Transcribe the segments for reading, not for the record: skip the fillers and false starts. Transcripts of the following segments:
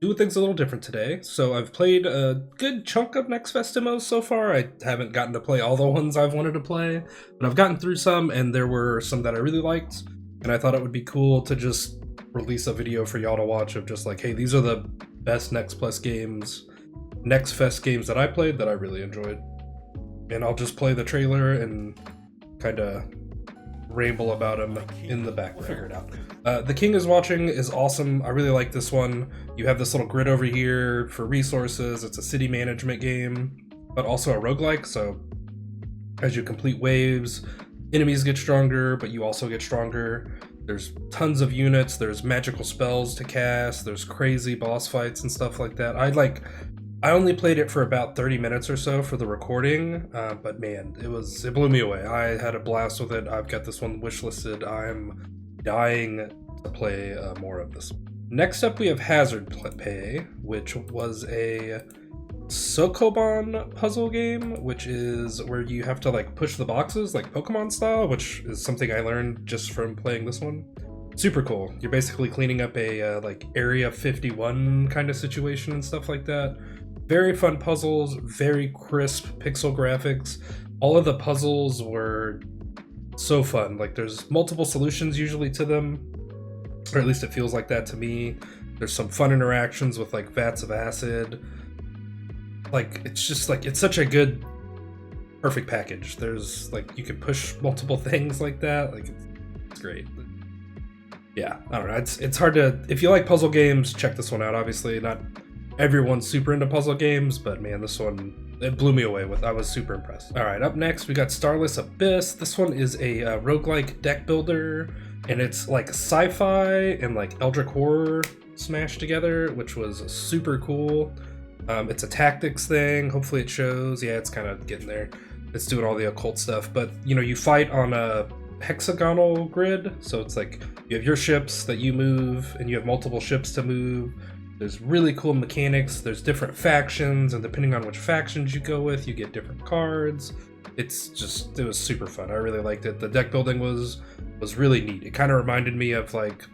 doing things a little different today. So I've played a good chunk of nextfest demos so far. I haven't gotten to play all the ones I've wanted to play, but I've gotten through some, and there were some that I really liked, and I thought it would be cool to just release a video for y'all to watch of just like, hey, these are the best nextfest games that I played that I really enjoyed. And I'll just play the trailer and kind of ramble about him in the background. We'll figure it out. The King is Watching is awesome. I really like this one. You have this little grid over here for resources. It's a city management game, but also a roguelike. So as you complete waves, enemies get stronger, but you also get stronger. There's tons of units. There's magical spells to cast. There's crazy boss fights and stuff like that. I only played it for about 30 minutes or so for the recording, but man, it blew me away. I had a blast with it. I've got this one wishlisted. I'm dying to play more of this. Next up, we have Hazard Pay, which was a Sokoban puzzle game, which is where you have to like push the boxes like Pokemon style, which is something I learned just from playing this one. Super cool. You're basically cleaning up a like Area 51 kind of situation and stuff like that. Very fun puzzles, very crisp pixel graphics. All of the puzzles were so fun. Like there's multiple solutions usually to them, or at least it feels like that to me. There's some fun interactions with like vats of acid. Like it's just like, it's such a good, perfect package. There's like, you can push multiple things like that. Like it's great. Yeah, I don't know. It's hard to, if you like puzzle games, check this one out. Obviously not everyone's super into puzzle games, but man, this one, it blew me away with. I was super impressed. All right, up next we got Starless Abyss. This one is a roguelike deck builder, and it's like sci-fi and like eldritch horror smashed together, which was super cool. It's a tactics thing. Hopefully it shows. Yeah, it's kind of getting there. It's doing all the occult stuff, but you know, you fight on a hexagonal grid, so it's like you have your ships that you move, and you have multiple ships to move. There's really cool mechanics. There's different factions, and depending on which factions you go with, you get different cards. It was super fun. I really liked it. The deck building was really neat. It kind of reminded me of like,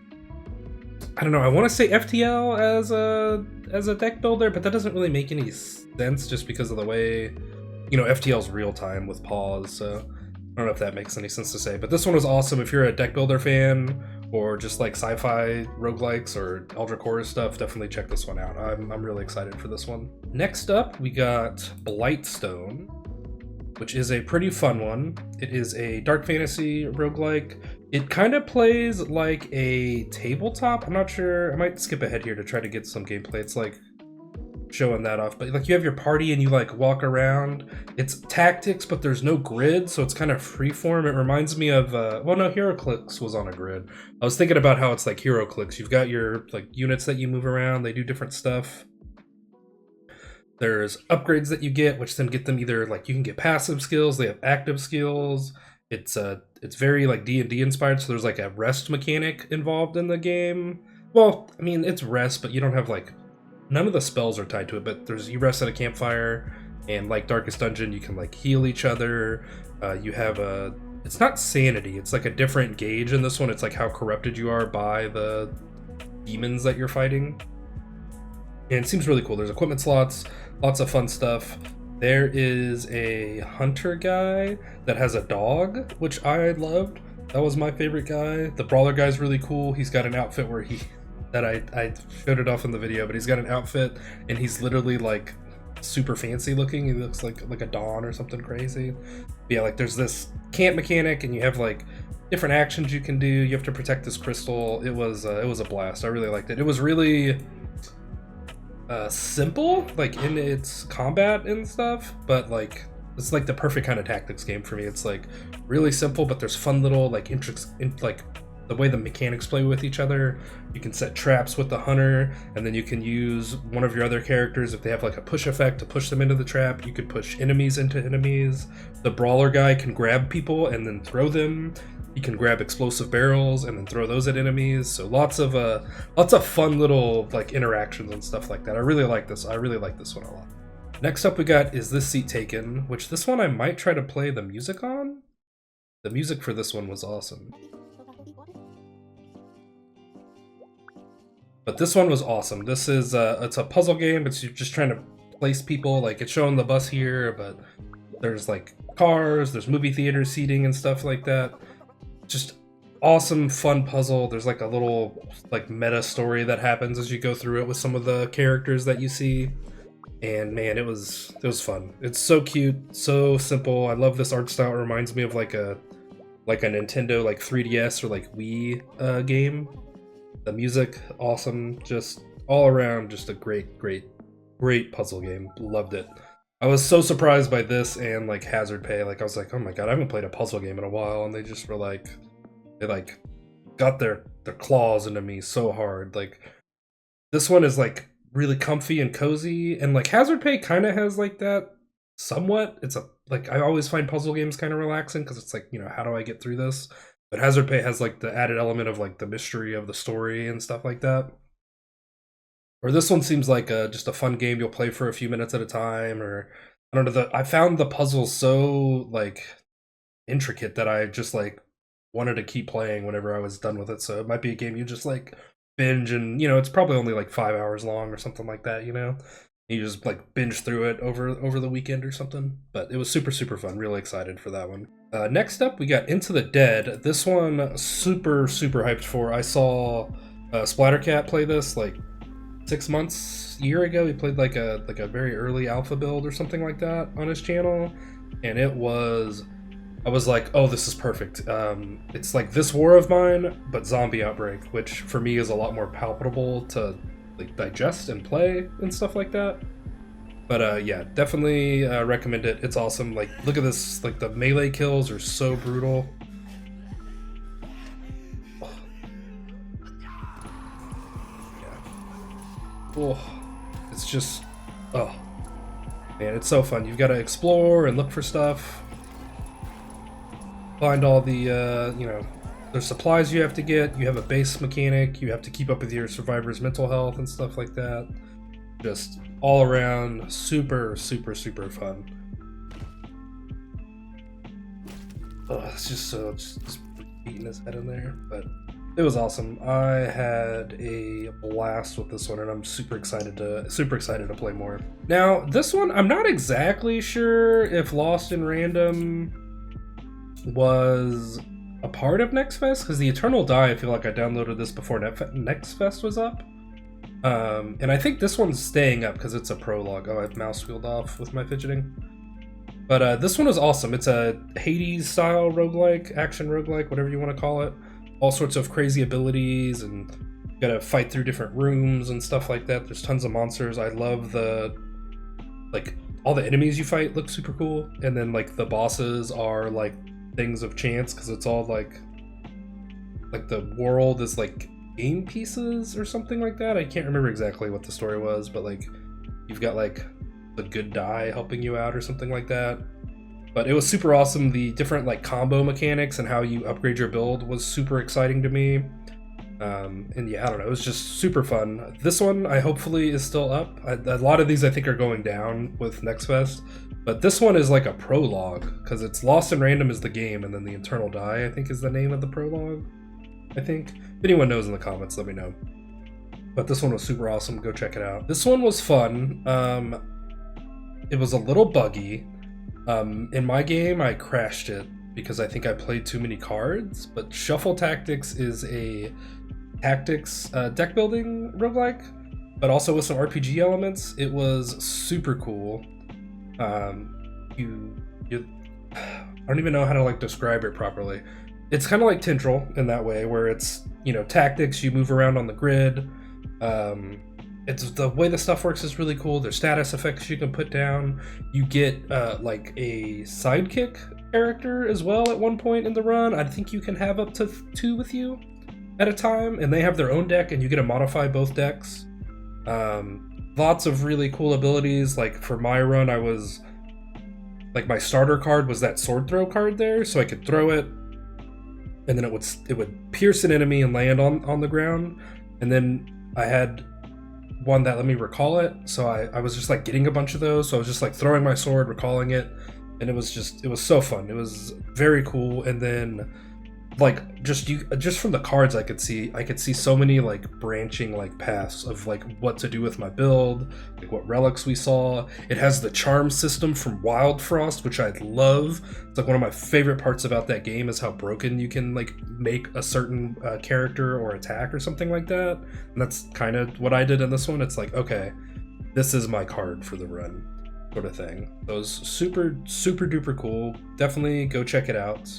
I don't know, I want to say FTL as a deck builder, but that doesn't really make any sense just because of the way, you know, FTL's real time with pause. So I don't know if that makes any sense to say, but this one was awesome. If you're a deck builder fan, or just like sci-fi roguelikes or eldritch horror stuff, definitely check this one out. I'm really excited for this one. Next up, we got Blightstone, which is a pretty fun one. It is a dark fantasy roguelike. It kind of plays like a tabletop. I'm not sure. I might skip ahead here to try to get some gameplay. It's like showing that off, but like you have your party and you like walk around. It's tactics, but there's no grid, so it's kind of freeform. It reminds me of well, no, HeroClix was on a grid. I was thinking about how it's like HeroClix. You've got your like units that you move around. They do different stuff. There's upgrades that you get, which then get them either like you can get passive skills. They have active skills. It's very like D&D inspired. So there's like a rest mechanic involved in the game. Well, I mean it's rest, but you don't have like, none of the spells are tied to it, but you rest at a campfire, and like Darkest Dungeon, you can like heal each other. You have it's not sanity, it's like a different gauge in this one. It's like how corrupted you are by the demons that you're fighting. And it seems really cool. There's equipment slots, lots of fun stuff. There is a hunter guy that has a dog, which I loved. That was my favorite guy. The brawler guy's really cool. He's got an outfit where that I showed it off in the video, but he's got an outfit and he's literally like super fancy looking. He looks like a Dawn or something crazy. But yeah, like there's this camp mechanic, and you have like different actions you can do. You have to protect this crystal. It was a blast. I really liked it. It was really simple, like in its combat and stuff, but like it's like the perfect kind of tactics game for me. It's like really simple, but there's fun little like like the way the mechanics play with each other. You can set traps with the hunter, and then you can use one of your other characters if they have like a push effect to push them into the trap. You could push enemies into enemies. The brawler guy can grab people and then throw them. You can grab explosive barrels and then throw those at enemies. So lots of fun little like interactions and stuff like that. I really like this. I really like this one a lot. Next up we got Is This Seat Taken, which this one I might try to play the music on. The music for this one was awesome. But this one was awesome. This is it's a puzzle game. It's you're just trying to place people. Like it's showing the bus here, but there's like cars, there's movie theater seating and stuff like that. Just awesome, fun puzzle. There's like a little like meta story that happens as you go through it with some of the characters that you see. And man, it was fun. It's so cute, so simple. I love this art style. It reminds me of like a Nintendo like 3DS or like Wii game. The music, awesome. Just all around, just a great puzzle game. Loved it. I was so surprised by this and like Hazard Pay. Like I was like, oh my god, I haven't played a puzzle game in a while, and they just were like, they like got their claws into me so hard. Like this one is like really comfy and cozy, and like Hazard Pay kind of has like that somewhat. It's a like I always find puzzle games kind of relaxing because it's like, you know, how do I get through this? But Hazard Pay has like the added element of like the mystery of the story and stuff like that. Or this one seems like just a fun game you'll play for a few minutes at a time. Or I don't know. I found the puzzles so like intricate that I just like wanted to keep playing whenever I was done with it. So it might be a game you just like binge, and you know it's probably only like 5 hours long or something like that. You know, you just like binge through it over the weekend or something. But it was super fun. Really excited for that one. Next up, we got Into the Dead. This one, super hyped for. I saw Splattercat play this like 6 months, year ago. He played like a very early alpha build or something like that on his channel, and it was. I was like, oh, this is perfect. It's like This War of Mine, but zombie outbreak, which for me is a lot more palpable to like digest and play and stuff like that. But yeah, definitely recommend it. It's awesome. Like, look at this. Like, the melee kills are so brutal. Oh. Yeah. Oh, it's just, oh man, it's so fun. You've got to explore and look for stuff. Find all the, you know, there's supplies you have to get. You have a base mechanic. You have to keep up with your survivor's mental health and stuff like that. Just all around super fun. Oh, it's just so just beating his head in there, but it was awesome. I had a blast with this one, and I'm super excited to play more. Now, this one, I'm not exactly sure if Lost in Random was a part of nextfest, because the Eternal Die, I feel like I downloaded this before nextfest was up. And I think this one's staying up because it's a prologue. Oh, I've mouse wheeled off with my fidgeting. But this one is awesome. It's a Hades-style roguelike, action roguelike, whatever you want to call it. All sorts of crazy abilities, and you gotta fight through different rooms and stuff like that. There's tons of monsters. I love like, all the enemies you fight look super cool. And then, like, the bosses are, like, things of chance, because it's all, like the world is, like, game pieces or something like that. I can't remember exactly what the story was, but like you've got like the good die helping you out or something like that. But it was super awesome. The different like combo mechanics and how you upgrade your build was super exciting to me. And yeah, I don't know, it was just super fun. This one I hopefully is still up. A lot of these I think are going down with nextfest, but this one is like a prologue, because it's Lost in Random is the game, and then the Eternal Die I think is the name of the prologue. I think. If anyone knows in the comments, let me know. But this one was super awesome. Go check it out. This one was fun. It was a little buggy. In my game, I crashed it because I think I played too many cards. But Shuffle Tactics is a tactics deck building roguelike, but also with some RPG elements. It was super cool. I don't even know how to like describe it properly. It's kind of like Tindril in that way, where it's, you know, tactics, you move around on the grid. It's the way the stuff works is really cool. There's status effects you can put down. You get like a sidekick character as well at one point in the run. I think you can have up to 2 with you at a time, and they have their own deck, and you get to modify both decks. Lots of really cool abilities. Like for my run, I was like, my starter card was that sword throw card there, so I could throw it, and then it would pierce an enemy and land on the ground. And then I had one that let me recall it, so I was just like getting a bunch of those, so I was just like throwing my sword, recalling it, and it was so fun. It was very cool. And then like just from the cards I could see so many like branching like paths of like what to do with my build, like what relics we saw. It has the charm system from Wild Frost, which I love. It's like one of my favorite parts about that game is how broken you can like make a certain character or attack or something like that. And that's kind of what I did in this one. It's like, okay, this is my card for the run, sort of thing. So it was super duper cool. Definitely go check it out.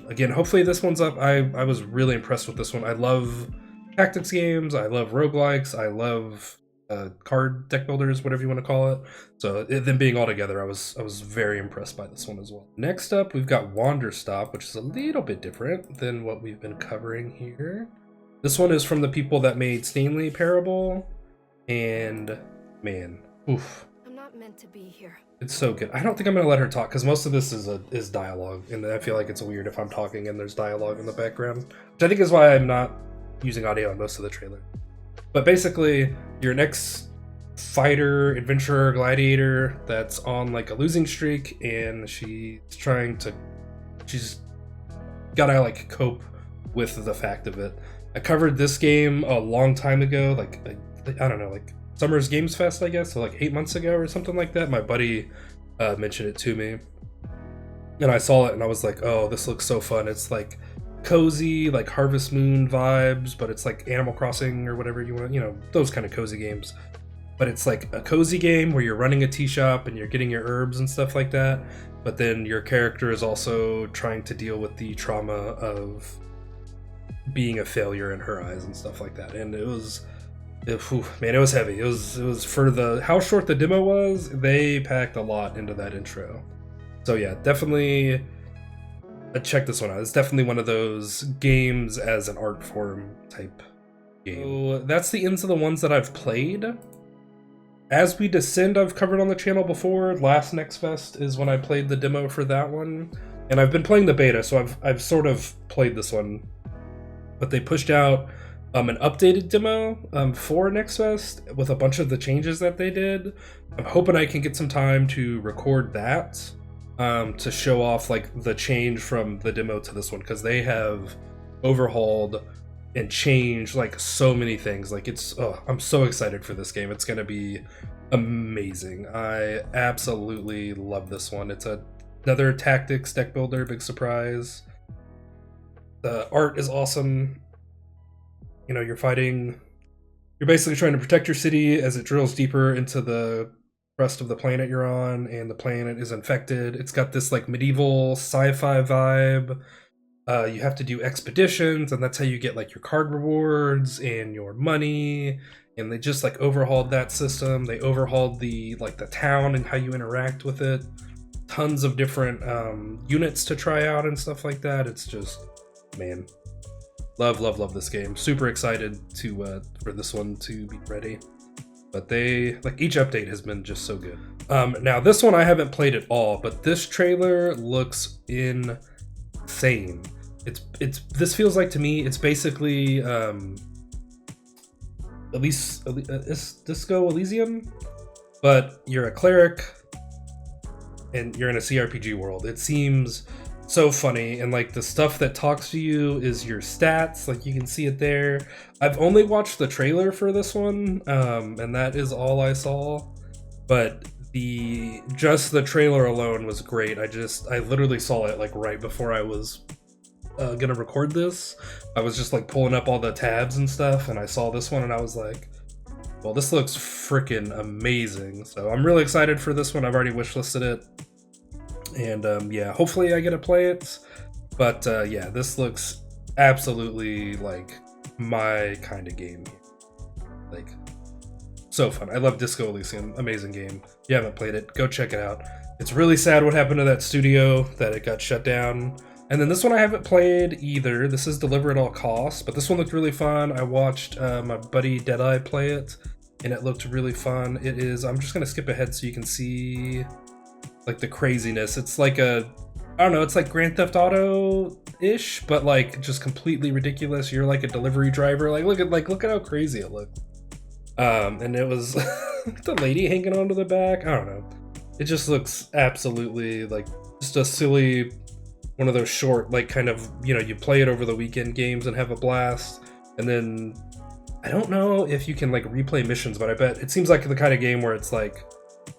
Again, hopefully this one's up. I was really impressed with this one. I love tactics games, I love roguelikes, I love card deck builders, whatever you want to call it. So them being all together, I was very impressed by this one as well. Next up, we've got Wanderstop, which is a little bit different than what we've been covering here. This one is from the people that made Stanley Parable, and man, oof. I'm not meant to be here. It's so good. I don't think I'm gonna let her talk because most of this is dialogue, and I feel like it's weird if I'm talking and there's dialogue in the background, which I think is why I'm not using audio on most of the trailer. But basically, your next fighter, adventurer, gladiator that's on like a losing streak, and she's gotta like cope with the fact of it. I covered this game a long time ago, like I don't know, like Summer's Games Fest, I guess, so like 8 months ago or something like that. My buddy mentioned it to me, and I saw it, and I was like, "Oh, this looks so fun!" It's like cozy, like Harvest Moon vibes, but it's like Animal Crossing or whatever you want, you know, those kind of cozy games. But it's like a cozy game where you're running a tea shop and you're getting your herbs and stuff like that. But then your character is also trying to deal with the trauma of being a failure in her eyes and stuff like that. And it was. Man, it was heavy. It was for the how short the demo was. They packed a lot into that intro. So yeah, definitely check this one out. It's definitely one of those games as an art form type game. So that's the ends of the ones that I've played. As We Descend, I've covered on the channel before. Last nextfest is when I played the demo for that one, and I've been playing the beta, so I've sort of played this one. But they pushed out an updated demo for nextfest with a bunch of the changes that they did. I'm hoping I can get some time to record that to show off like the change from the demo to this one, because they have overhauled and changed like so many things. Like I'm so excited for this game. It's gonna be amazing. I absolutely love this one. It's another tactics deck builder, big surprise. The art is awesome. You know, you're basically trying to protect your city as it drills deeper into the rest of the planet you're on, and the planet is infected. It's got this like medieval sci-fi vibe. You have to do expeditions, and that's how you get like your card rewards and your money. And they just like overhauled that system. They overhauled the town and how you interact with it. Tons of different units to try out and stuff like that. It's just, man. Love this game. Super excited to for this one to be ready. But they each update has been just so good. Now this one I haven't played at all, but this trailer looks insane. This feels like to me it's basically at least Disco Elysium, but you're a cleric and you're in a CRPG world. It seems so funny, and like the stuff that talks to you is your stats, like you can see it there. I've only watched the trailer for this one, and that is all I saw, but just the trailer alone was great. I literally saw it like right before I was gonna record this. I was just like pulling up all the tabs and stuff, and I saw this one and I was like, well, this looks freaking amazing. So I'm really excited for this one. I've already wishlisted it. And yeah, hopefully I get to play it. But yeah, this looks absolutely like my kind of game. Like, so fun. I love Disco Elysium. Amazing game. If you haven't played it, go check it out. It's really sad what happened to that studio, that it got shut down. And then this one I haven't played either. This is Deliver at All Costs, but this one looked really fun. I watched my buddy Deadeye play it, and it looked really fun. It is, I'm just going to skip ahead so you can see like the craziness. It's like I don't know, it's like Grand Theft Auto-ish, but like just completely ridiculous. You're like a delivery driver. Look at how crazy it looked. And it was the lady hanging onto the back. I don't know. It just looks absolutely like just a silly one of those short, like, kind of, you know, you play it over the weekend games and have a blast, and then I don't know if you can like replay missions, but I bet it seems like the kind of game where it's like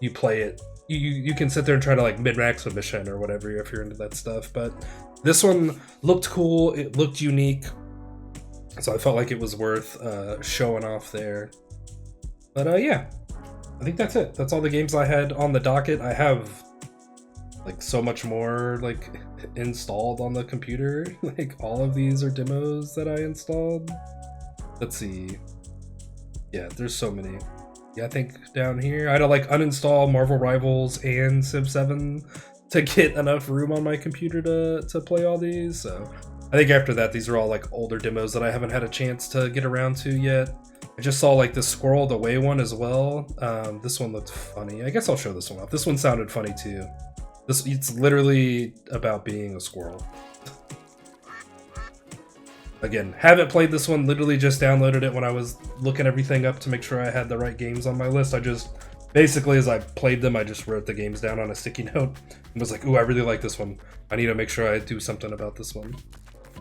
you play it, you can sit there and try to like min-max a mission or whatever if you're into that stuff. But this one looked cool, it looked unique, so I felt like it was worth showing off there. But yeah, I think that's it. That's all the games I had on the docket. I have like so much more like installed on the computer. Like all of these are demos that I installed. Let's see. Yeah, there's so many. Yeah, I think down here I had to like uninstall Marvel Rivals and Civ 7 to get enough room on my computer to play all these. So I think after that, these are all like older demos that I haven't had a chance to get around to yet. I just saw like the Squirreled Away one as well. This one looked funny. I guess I'll show this one off. This one sounded funny too. It's literally about being a squirrel. Again, haven't played this one, literally just downloaded it when I was looking everything up to make sure I had the right games on my list. I just, basically as I played them, I just wrote the games down on a sticky note and was like, ooh, I really like this one. I need to make sure I do something about this one.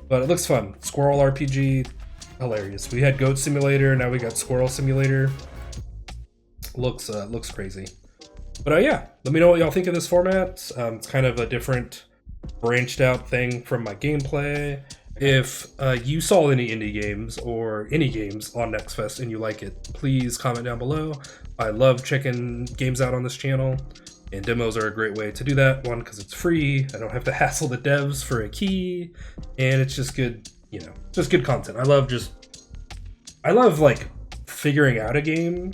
But it looks fun. Squirrel RPG, hilarious. We had Goat Simulator, now we got Squirrel Simulator. Looks crazy. But yeah, let me know what y'all think of this format. It's kind of a different, branched out thing from my gameplay. If you saw any indie games or any games on nextfest and you like it, please comment down below. I love checking games out on this channel, and demos are a great way to do that. One, because it's free, I don't have to hassle the devs for a key, and it's just good, you know, just good content. I love like figuring out a game,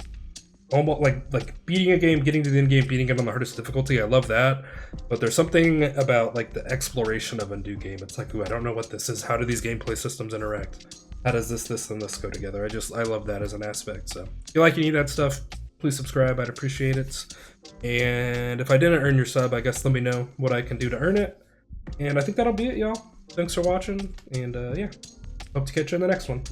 almost like beating a game, getting to the end game, beating it on the hardest difficulty. I love that, but there's something about like the exploration of a new game. It's like, ooh, I don't know what this is. How do these gameplay systems interact? How does this and this go together? I love that as an aspect. So if you like any of that stuff, please subscribe. I'd appreciate it. And if I didn't earn your sub, I guess let me know what I can do to earn it. And I think that'll be it, y'all. Thanks for watching, and yeah, hope to catch you in the next one.